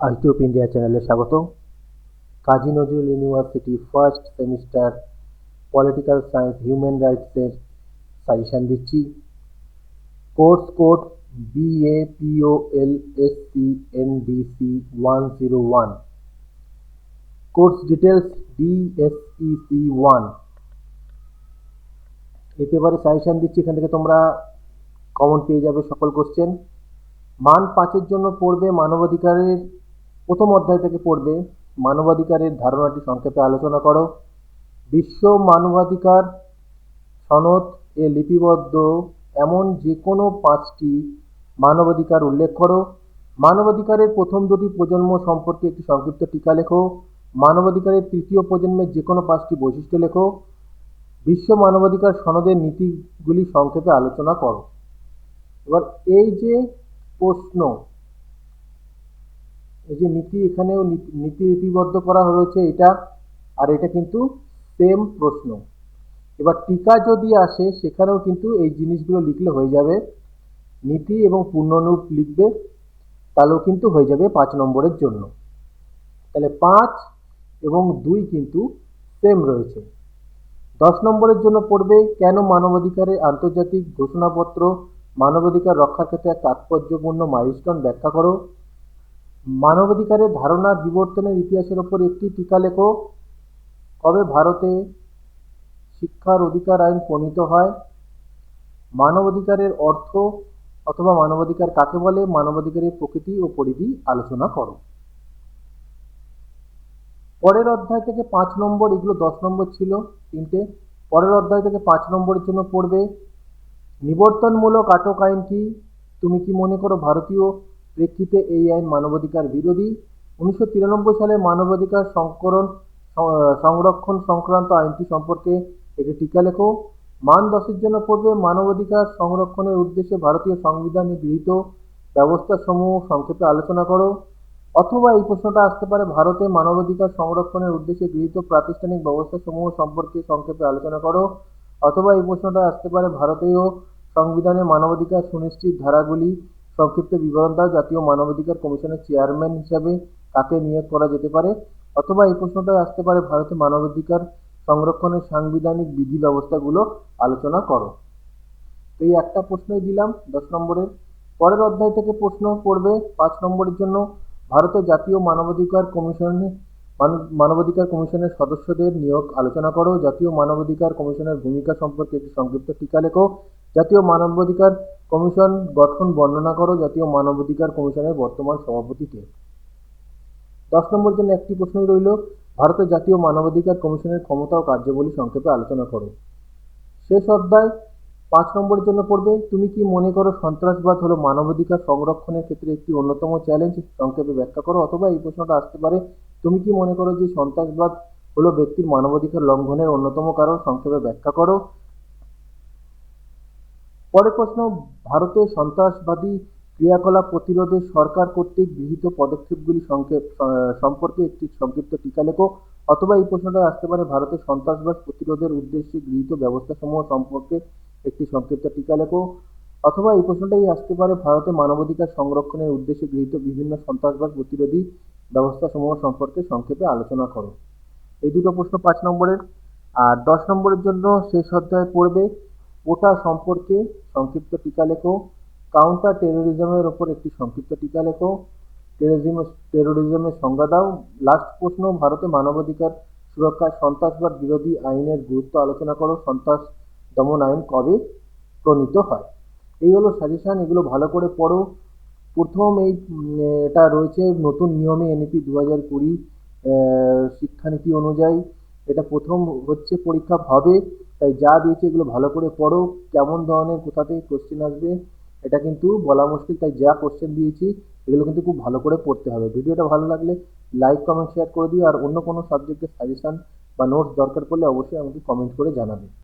আইটিওপ India চ্যানেলে স্বাগত। Kazi Nazrul university first semester political science human রাইটসের সাজেশান দিচ্ছি। Course code BAPOLSCNDC 101, course details DSEC 1। এই পেপারে সাজেশান দিচ্ছি, এখান থেকে তোমরা কমন পেয়ে যাবে সকল কোশ্চেন। মান 5-এর জন্য পড়বে মানবাধিকারের প্রথম অধ্যায় থেকে পড়বে মানবাধিকারের ধারণাটি সংক্ষেপে আলোচনা করো। বিশ্ব মানবাধিকার সনদ এ লিপিবদ্ধ এমন যে কোনো 5টি মানবাধিকার উল্লেখ করো। মানবাধিকারের প্রথম 2টি প্রজন্ম সম্পর্কে একটি সংক্ষিপ্ত টিকা লেখো। মানবাধিকারের তৃতীয় প্রজন্মের যে কোনো 5টি বৈশিষ্ট্য লেখো। বিশ্ব মানবাধিকার সনদের নীতিগুলি সংক্ষেপে আলোচনা করো। এবার এই যে প্রশ্ন, এই যে নীতি, এখানেও নীতি লিপিবদ্ধ করা হয়েছে এটা, আর এটা কিন্তু সেম প্রশ্ন। এবার টিকা যদি আসে সেখানেও কিন্তু এই জিনিসগুলো লিখলে হয়ে যাবে, নীতি এবং পূর্ণরূপ লিখবে, তাহলেও কিন্তু হয়ে যাবে 5 নম্বরের জন্য। তাহলে 5 এবং 2 কিন্তু সেম রয়েছে। 10 নম্বরের জন্য পড়বে কেন মানবাধিকারের আন্তর্জাতিক ঘোষণাপত্র মানবাধিকার রক্ষার ক্ষেত্রে এক তাৎপর্যপূর্ণ মাইলস্টোন ব্যাখ্যা করো। মানবাধিকারের ধারণার বিবর্তনের ইতিহাসের ওপর একটি টিকা লেখো। কবে ভারতে শিক্ষার অধিকার আইন প্রণীত হয়? মানবাধিকারের অর্থ অথবা মানবাধিকার কাকে বলে? মানবাধিকারের প্রকৃতি ও পরিধি আলোচনা করো। পরের অধ্যায় থেকে 5 নম্বর, এগুলো 10 নম্বর ছিল 3টে। পরের অধ্যায় থেকে 5 নম্বরের জন্য পড়বে নিবর্তনমূলক আটক আইন কি? তুমি কি মনে করো ভারতীয় প্রেক্ষিতে এই আইন মানবাধিকার বিরোধী? 1993 সালে মানবাধিকার সংরক্ষণ সংক্রান্ত আইনটি সম্পর্কে একটি টিকা লেখো। মান 10-এর জন্য পড়বে মানবাধিকার সংরক্ষণের উদ্দেশ্যে ভারতীয় সংবিধানে গৃহীত ব্যবস্থাসমূহ সংক্ষেপে আলোচনা করো। অথবা এই প্রশ্নটা আসতে পারে ভারতে মানবাধিকার সংরক্ষণের উদ্দেশ্যে গৃহীত প্রাতিষ্ঠানিক ব্যবস্থাসমূহ সম্পর্কে সংক্ষেপে আলোচনা করো। অথবা এই প্রশ্নটা আসতে পারে ভারতীয় সংবিধানে মানবাধিকার সুনিশ্চিত ধারাগুলি সংক্ষিপ্ত বিবরণ দাও। জাতীয় মানবাধিকার কমিশনের চেয়ারম্যান হিসাবে কাকে নিয়োগ করা যেতে পারে? অথবা এই প্রশ্নটা আসতে পারে ভারতে মানবাধিকার সংরক্ষণের সাংবিধানিক বিধি ব্যবস্থাগুলো আলোচনা করো। এই একটা প্রশ্নই দিলাম 10 নম্বরের। পরের অধ্যায় থেকে প্রশ্ন পড়বে 5 নম্বরের জন্য ভারতের জাতীয় মানবাধিকার কমিশনের সদস্যদের নিয়োগ আলোচনা করো। জাতীয় মানবাধিকার কমিশনের ভূমিকা সম্পর্কে একটি সংক্ষিপ্ত টিকা লেখো। জাতীয় মানবাধিকার কমিশন গঠন বর্ণনা করো। জাতীয় মানবাধিকার কমিশনের বর্তমান সভাপতি কে? 10 নম্বরের জন্য একটি প্রশ্নই রইল, ভারতের জাতীয় মানবাধিকার কমিশনের ক্ষমতা ও কার্যাবলী সংক্ষেপে আলোচনা করো। শেষ অধ্যায় 5 নম্বরের জন্য পড়বে তুমি কি মনে করো সন্ত্রাসবাদ হলো মানবাধিকার সংরক্ষণের ক্ষেত্রে একটি অন্যতম চ্যালেঞ্জ? সংক্ষেপে ব্যাখ্যা করো। অথবা এই প্রশ্নটা আসতে পারে তুমি কি মনে করো যে সন্ত্রাসবাদ হলো ব্যক্তির মানবাধিকার লঙ্ঘনের অন্যতম কারণ? সংক্ষেপে ব্যাখ্যা করো। পরের প্রশ্ন, ভারতে সন্ত্রাসবাদী ক্রিয়াকলাপ প্রতিরোধে সরকার কর্তৃক গৃহীত পদক্ষেপগুলি সম্পর্কে একটি সংক্ষিপ্ত টিকা লেখো। অথবা এই প্রশ্নটা আসতে পারে ভারতে সন্ত্রাসবাদ প্রতিরোধের উদ্দেশ্যে গৃহীত ব্যবস্থাসমূহ সম্পর্কে একটি সংক্ষিপ্ত টিকা লেখো। অথবা এই প্রশ্নটাই আসতে পারে ভারতে মানবাধিকার সংরক্ষণের উদ্দেশ্যে গৃহীত বিভিন্ন সন্ত্রাসবাদ প্রতিরোধী ব্যবস্থাসমূহ সম্পর্কে সংক্ষেপে আলোচনা করো। এই দুটো প্রশ্ন 5 নম্বরের। আর 10 নম্বরের জন্য শেষ অধ্যায়ে পড়বে পোটা সম্পর্কে সংক্ষিপ্ত টিকা লেখো। কাউন্টার টেরোরিজমের ওপর একটি সংক্ষিপ্ত টিকা লেখো। টেরোরিজমের সংজ্ঞা দাও। লাস্ট প্রশ্ন, ভারতে মানবাধিকার সুরক্ষায় সন্ত্রাসবাদ বিরোধী আইনের গুরুত্ব আলোচনা করো। সন্ত্রাস দমন আইন কবে প্রণীত হয়? এই হলো সাজেশন, এগুলো ভালো করে পড়ো। প্রথম এটা রয়েছে নতুন নিয়মে এনইপি 2020 শিক্ষানীতি অনুযায়ী এটা প্রথম হচ্ছে পরীক্ষা হবে, তাই যা দিয়েছে এগুলো ভালো করে পড়ো। কেমন ধরনের কোথা থেকে কোশ্চেন আসবে এটা কিন্তু বলা মুশকিল, তাই যা কোশ্চেন দিয়েছি এগুলো কিন্তু খুব ভালো করে পড়তে হবে। ভিডিওটা ভালো লাগলে লাইক কমেন্ট শেয়ার করে দিও। আর অন্য কোনো সাবজেক্টের সাজেশন বা নোটস দরকার পড়লে অবশ্যই আমাকে কমেন্ট করে জানাবে।